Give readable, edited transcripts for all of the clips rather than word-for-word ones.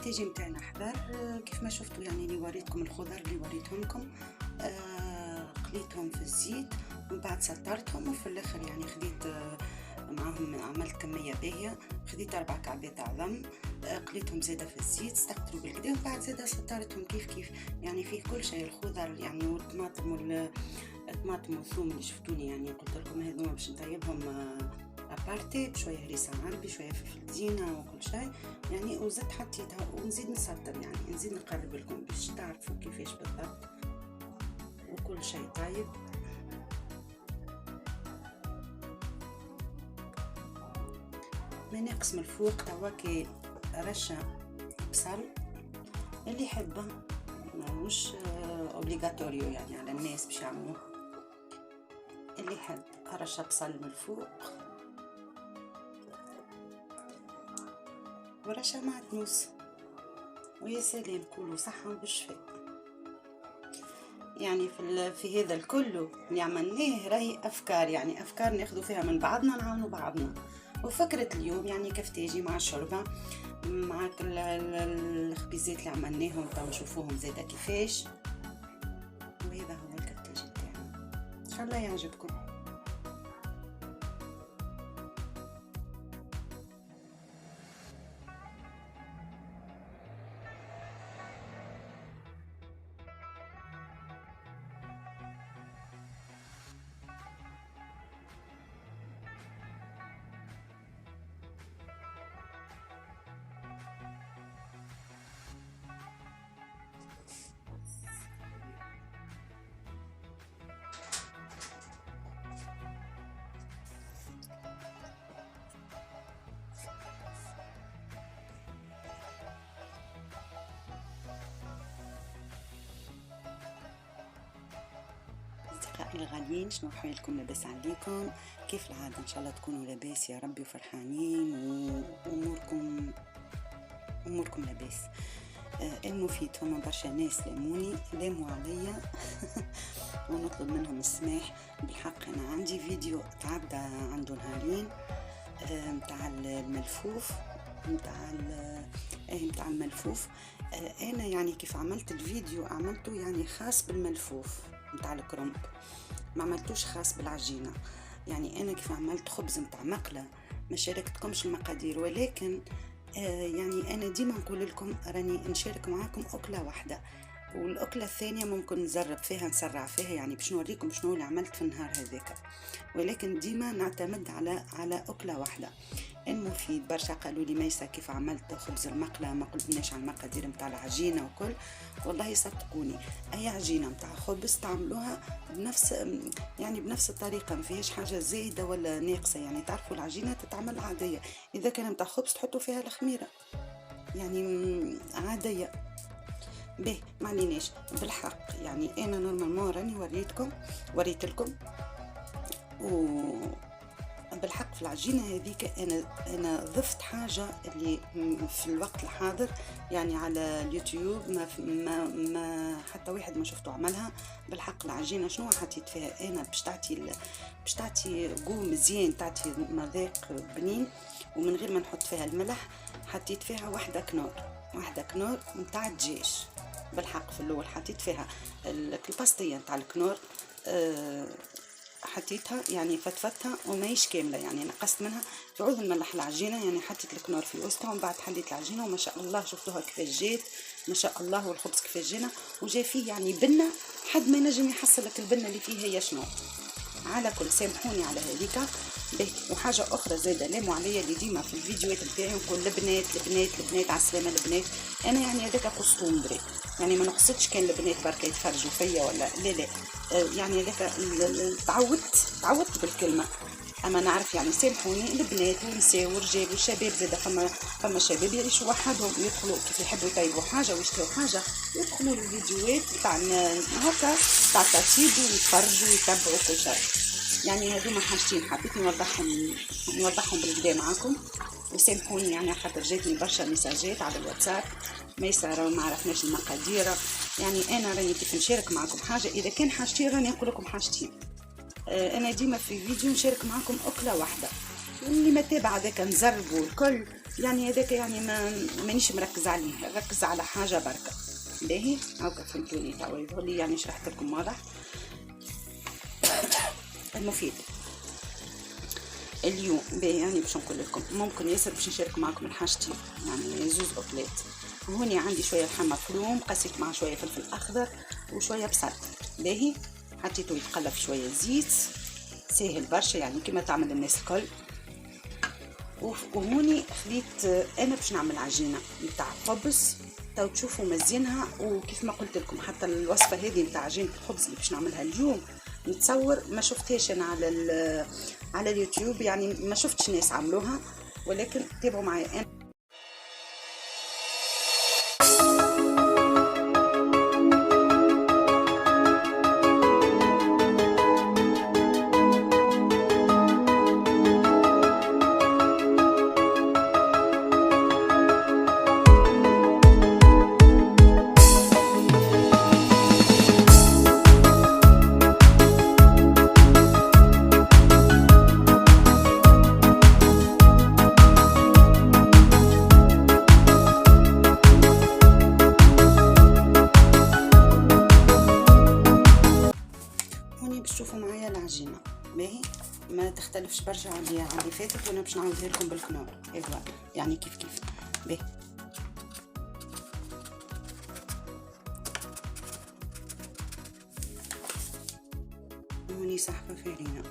الاستراتيجي متاعنا حضر كيف ما شفتوا، يعني اللي وريتكم الخضر اللي وريتهم لكم قليتهم في الزيت ومن بعد سطرتهم، وفي الاخر يعني خديت معاهم عملت كميه باهيه، خديت 4 كعبات عظم قليتهم زاده في الزيت، استقطروا بالكدا ومن بعد زاده سطرتهم كيف يعني فيه كل شيء، الخضر يعني والطماطم الطماطم والثوم اللي شفتوني، يعني قلت لكم هذوما باش نطيبهم ابارتي بشويه هريسه عربي شويه فلفل زينه وكل شيء يعني، وزدت حطيتها ونزيد نسطر، يعني نزيد نقرب لكم باش تعرفوا كيفاش بالضبط وكل شيء طيب. ما ناقص من الفوق تواكي رشه بصل اللي يحبه، مش اوبليغاتوريو يعني على الناس باش يعملوه، اللي يحب رشه بصل من الفوق ورشه معدنوس، ويا سلام كله صحة وبالشفاء. يعني في هذا الكل اللي عملناه راهي افكار، يعني افكار ناخذوا فيها من بعضنا نعاونوا بعضنا. وفكرة اليوم يعني كفتاجي مع الشوربة مع الخبيزات اللي عملناهم تو نشوفوهم زاده كيفاش، وهذا هو الكفتاجي بتاعنا، ان شاء الله يعجبكم. أصدقائي الغاليين، شنو حوالكم؟ لاباس عليكم؟ كيف العادة إن شاء الله تكونوا لاباس يا ربي وفرحانين وأموركم لاباس. المفيد فما برشا ناس لاموا عليا ونطلب منهم السماح. بالحق أنا عندي فيديو تعدى عنده نهارين متاع الملفوف متاع الملفوف. أنا يعني كيف عملت الفيديو عملته يعني خاص بالملفوف متاع الكرنب، ما عملتوش خاص بالعجينة. يعني أنا كيف عملت خبز متاع مقلة ما شاركتكمش المقادير، ولكن يعني أنا ديما نقول لكم راني نشارك معاكم أكلة واحدة، والأكلة الثانية ممكن نجرب فيها نسرع فيها، يعني باش نوريكم شنو اللي عملت في النهار هذاك، ولكن ديما نعتمد على أكلة واحدة. المفيد برشا قالوا لي ميسة كيف عملت خبز المقلة، ما قلناش على المقادير متاع العجينة وكل. والله صدقوني اي عجينة متاع خبز تعملوها بنفس الطريقة، ما فيهاش حاجة زايدة ولا ناقصة. يعني تعرفوا العجينة تتعمل عادية، اذا كان متاع خبز تحطوا فيها الخميرة يعني عادية. به معليناش بالحق، يعني انا نورمالمون راني وريت لكم بالحق في العجينة هذيك أنا ضفت حاجة اللي في الوقت الحاضر يعني على اليوتيوب ما حتى واحد ما شفته عملها. بالحق العجينة شنو حطيت فيها أنا باش تعطي قو مزيان، تعطي مذاق بنين، ومن غير ما نحط فيها الملح حطيت فيها واحدة كنور متاع الدجاج. بالحق في الأول حطيت فيها الباستية متاع الكنور، حطيتها يعني فتفتها وماهيش كامله، يعني نقصت منها تعود نملح العجينه، يعني حطيت الكنور في وسطها ومن بعد حليت العجينه، وما شاء الله شفتوها كيفاش جات ما شاء الله، والخبز كيفاش جانا وجا فيه يعني بنه حد ما ينجم يحصل لك البنه اللي فيه هي شنو. على كل سامحوني على هذيك. وحاجه اخرى زاده لاموا عليا اللي ديما في الفيديوهات نتاعي نقول البنات على السلامه البنات. انا يعني هذاك قسطون بريك، يعني ما نقصدش كان البنات بركه يتفرجوا فيا ولا لا يعني هذاك تعودت بالكلمه، اما نعرف يعني سامحوني البنات والنساء والرجال والشباب زاده، فما شباب يعيشوا وحدهم يدخلوا كيف يحبوا يطيبوا حاجه ويشتروا حاجه يدخلوا الفيديوهات تاعنا هكا تاع ترتيب ويتفرجوا ويتبعوا كل شيء. يعني هذوما حاجتين حبيت نوضحهم بالكدا معاكم، وسامحوني يعني خاطر جاتني برشا مساجات على الواتساب ما عرفناش المقادير. يعني انا راني كيف نشارك معكم حاجه، اذا كان حاجتين راني نقول لكم حاجتين. انا ديما في فيديو نشارك معكم اكله واحده، واللي ما تابع هذاك نزربوا الكل يعني هذاك يعني مانيش مركز عليه، ركز على حاجه بركه. باهي هاكا فهمتوني توا يظهر لي يعني شرحت لكم واضح. المفيد اليوم باهي يعني باش نقول لكم ممكن ياسر باش نشارك معكم الحاجتين، يعني زوز اوكلات. هوني عندي شويه لحم مفروم، قسيت مع شويه فلفل اخضر وشويه بصل. باهي حطيته يتقلى في شويه زيت، ساهل برشا يعني كما تعمل الناس الكل. وهوني خليت انا باش نعمل عجينه نتاع خبز، تو تشوفوا مزينها. وكيف ما قلت لكم حتى الوصفه هذه نتاع عجينه الخبز اللي باش نعملها اليوم نتصور ما شفتهاش انا على اليوتيوب، يعني ما شفتش ناس عملوها، ولكن تابعوا معايا انا. تشوفوا معايا العجينه باهي ما تختلفش برشا عن اللي فاتت، وانا باش نعاودها لكم بالكنور ايوا يعني كيف باهي. هوني سحبه فارينه،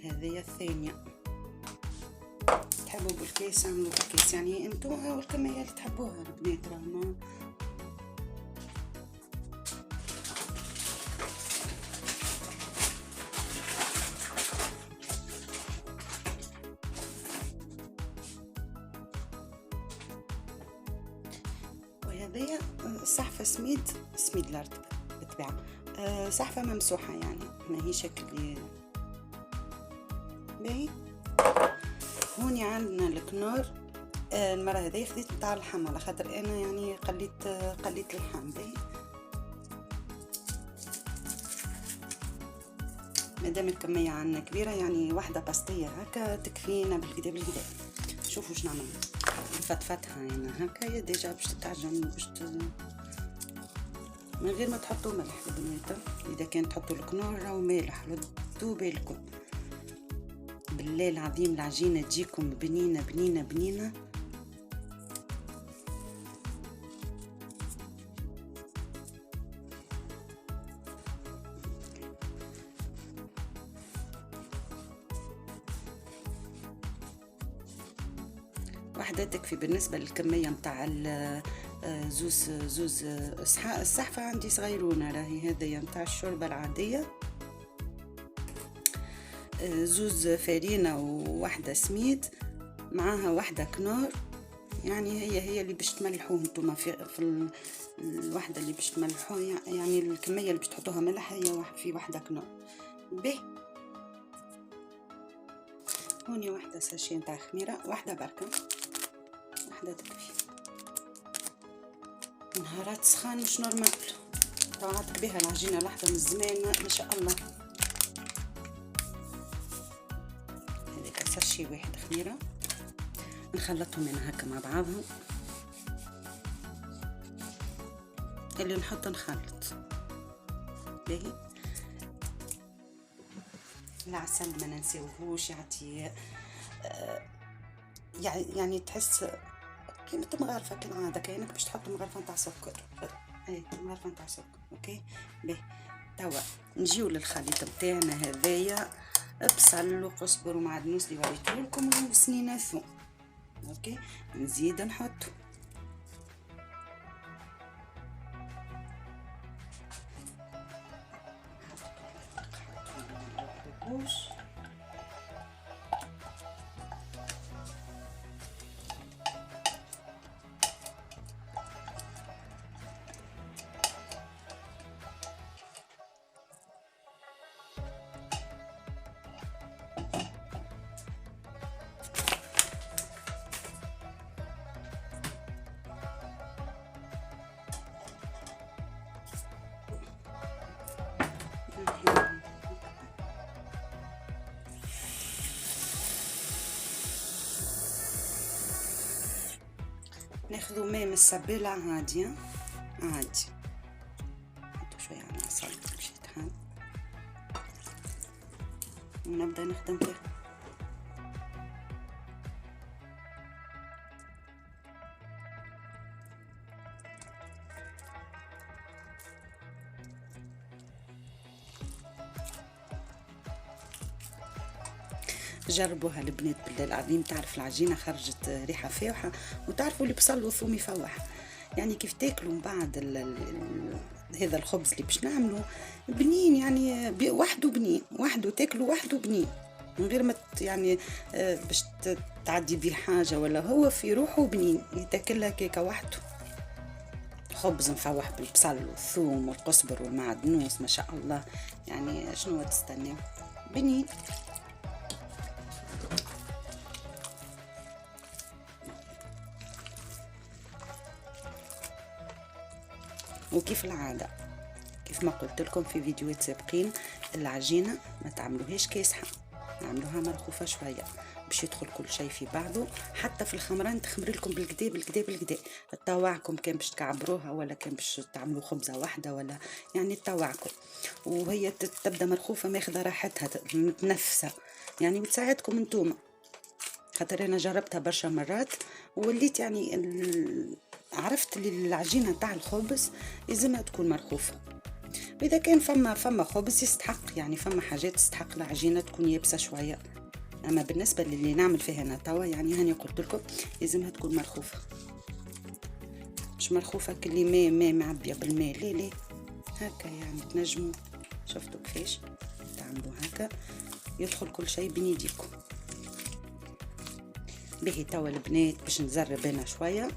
هذه الثانيه. تحبوا بالكيس اعملوا بالكيس، يعني انتوها والكمية اللي تحبوها البنات راهما. وهذه صحفة سميد الارض بالطبيعة، صحفة ممسوحة يعني ما هي شكل باهي. هوني عندنا الكنور. المرة هذه خديت نتاع اللحم على خاطر انا يعني قليت اللحم باهي. مادام الكمية عندنا كبيرة يعني واحدة باستية هكا تكفينا بالكدا. شوفوا واش نعمل، نفتفتها انا هكا ديجا باش تتعجن من غير ما تحطوا ملح البنات. اذا كان تحطوا الكنور راهو مالح ردوا بالكم. بالله العظيم العجينة تجيكم بنينة بنينة بنينة. واحدة تكفي بالنسبة للكمية متاع زوز الصحفة عندي صغيرونة راهي هذه متاع الشوربة العادية. زوز فارينة وواحدة سميد معاها واحدة كنور، يعني هي اللي باش تملحوه نتوما في الواحدة اللي باش تملحوه، يعني الكمية اللي باش تحطوها ملح هي في واحدة كنور به. هوني واحدة ساشي نتاع خميرة، واحدة بركة، واحدة تكفي. نهارات سخان مش نورمال، طلعت بها العجينة لحظة من الزمان ما شاء الله. هذيك ساشي واحد خميرة نخلطهم انا هكا مع بعضهم. اللي نحط نخلط باهي. العسل ما ننساوهوش يعطي يعني تحس كيما مغرفه كالعاده، كانك باش تحط مغرفه نتاع سكر. اي مغرفه نتاع سكر اوكي باهي. توا نجيو للخليط نتاعنا هذايا، بصل وقزبر ومعدنوس اللي وريتهولكم وسنينه ثوم اوكي. نزيد نحط تاخذوا ماء من السبالة عادي، عادي. نحطو شوية على العسل باش يتحل ونبدا نخدم فيه. جربوها البنات بالله العظيم، تعرف العجينه خرجت ريحه فاوحه، وتعرفوا اللي بصل والثوم يفوح. يعني كيف تاكلوا من بعد هذا الخبز اللي باش نعمله بنين، يعني وحده بنين، وحده تاكلوا وحده بنين، من غير ما يعني باش تعدي بيه حاجه، ولا هو في روحه بنين يتاكل هكاكا وحده. خبز مفوح بالبصل والثوم والقزبر والمعدنوس، ما شاء الله. يعني شنو تستناو؟ بنين. وكيف العادة كيف ما قلت لكم في فيديوهات سابقين، العجينة ما تعملوهاش كاسحة، نعملوها مرخوفة شوية باش يدخل كل شيء في بعضه. حتى في الخمران تخمري لكم بالكدا بالكدا بالكدا، تطوعكم كان باش تكعبروها ولا كان باش تعملوا خبزة واحدة، ولا يعني تطوعكم. وهي تبدا مرخوفة ماخذة راحتها متنفسة، يعني بتساعدكم انتوما. خاطر انا جربتها برشا مرات ووليت يعني عرفت اللي العجينه تاع الخبز لازمها تكون مرخوفه. واذا كان فما خبز يستحق، يعني فما حاجات تستحق العجينه تكون يابسه شويه، اما بالنسبه للي نعمل فيها انا توا يعني هاني قلت لكم لازمها تكون مرخوفه، مش مرخوفه كلي ماء معبيه بالماء، لا لا هكا. يعني تنجموا شفتوا كيفاش تعملوا هكا يدخل كل شيء بين يديكم. باهي توا البنات باش نزرب انا شويه،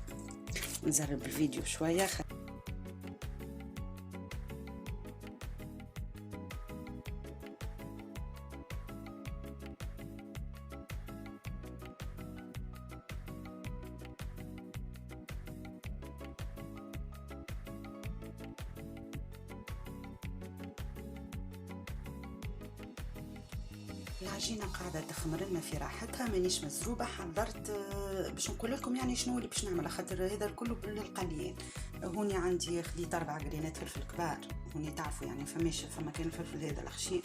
نزرب الفيديو شويه. العجينه قاعده تخمر لنا في راحتها، مانيش مزروبه. حضرت باش نقول لكم يعني شنو اللي باش نعمل، خاطر هذا الكل بالقليل. هوني عندي خديت 4 قرينات فلفل كبار، هوني تعرفوا يعني فما كان الفلفل هذا الخشين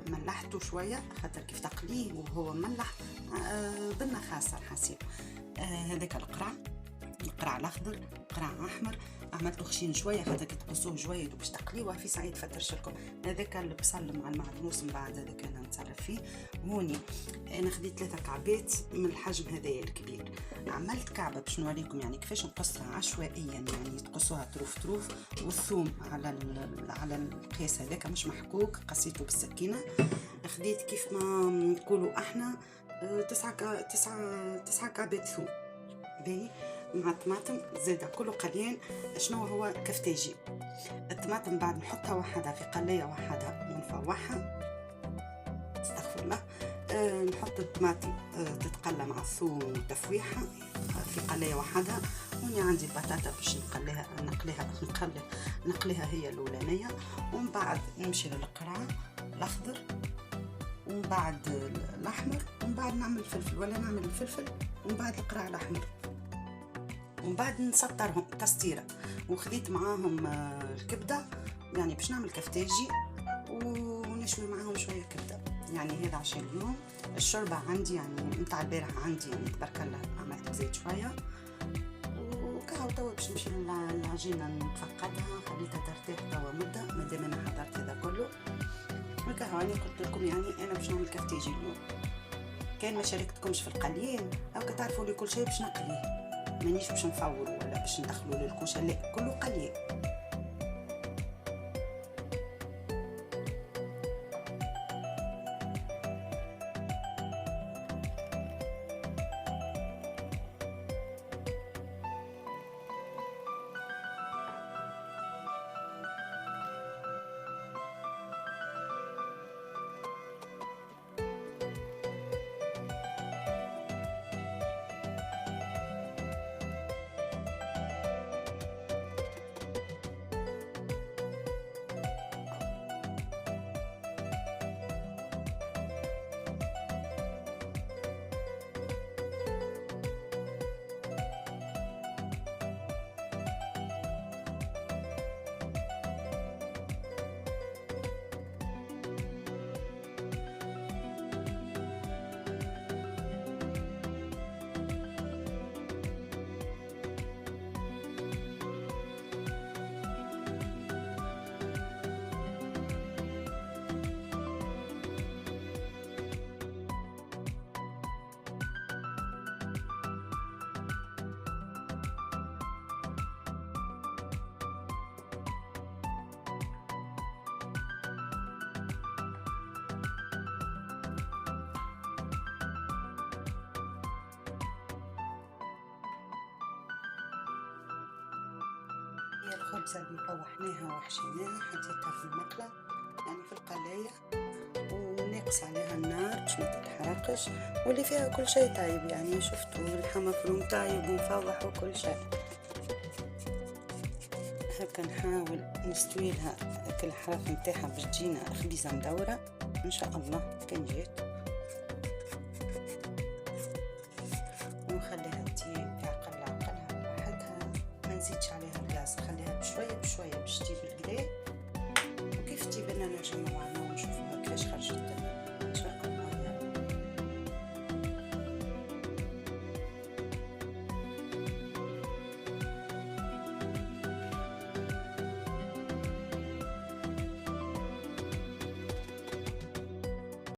ملحته شويه خاطر كيف تقليه وهو مملح بنا خاصه الحسيب. هذاك القرع الاخضر، قرع احمر عملته خشين شويه خاطر كي تقصوه جويد باش تقليوه في ساعه فترش لكم. هذاك البصل مع المعدنوس من بعد هذاك انا نتصرف فيه. هوني انا خديت 3 كعبات من الحجم هذايا الكبير. عملت كعبه باش نوريكم يعني كيفاش نقصها عشوائيا، يعني تقصوها طروف، والثوم على القياس هذاك مش محكوك، قصيته بالسكينه. خديت كيف ما نقولوا احنا 9 كعبات ثوم باهي مع الطماطم زاده كله قليان. شنو هو كفتاجي الطماطم بعد نحطها وحدها في قلايه وحدها ونفوحها، استغفر الله. نحط الطماطم تتقلى مع الثوم وتفويحها في قلايه وحدها. هوني عندي البطاطا باش نقليها هي الاولانيه، ومن بعد نمشي للقرع الاخضر، ومن بعد الاحمر، ومن بعد نعمل الفلفل، ولا نعمل الفلفل ومن بعد القرع الاحمر، ومن بعد نسطرهم تسطيره. وخذيت معاهم الكبده يعني باش نعمل كفتاجي، ونشوي معاهم شويه كبده. يعني هذا عشان اليوم. الشوربه عندي يعني نتاع البارح عندي يعني تبارك الله عملت زيت شويه، وكاو توا باش نمشي للعجينه نتفقدها، خليتها ترتاح توا مده مادام انا حضرت هذا كله. وكاو انا قلت لكم يعني انا باش نعمل كفتاجي اليوم. كان ما شاركتكمش في القليان او كتعرفوا لي كل شيء باش نقليه، مانيش باش نفور ولا باش ندخلوا للكوشه، لا كله قليل. هي الخبزة اللي طوحناها وحشيناها حطيتها في المقلة يعني في القلاية، ونقص عليها النار باش ما تتحرقش، واللي فيها كل شيء طيب يعني شفتوا اللحم مفروم طيب ومفوح وكل شيء. هكا نحاول نستويلها هاك الحرف نتاعها باش تجينا خبيزة مدورة ان شاء الله كان جات، ونخليها تطيب عقلها بوحدها، ما نزيدش عليها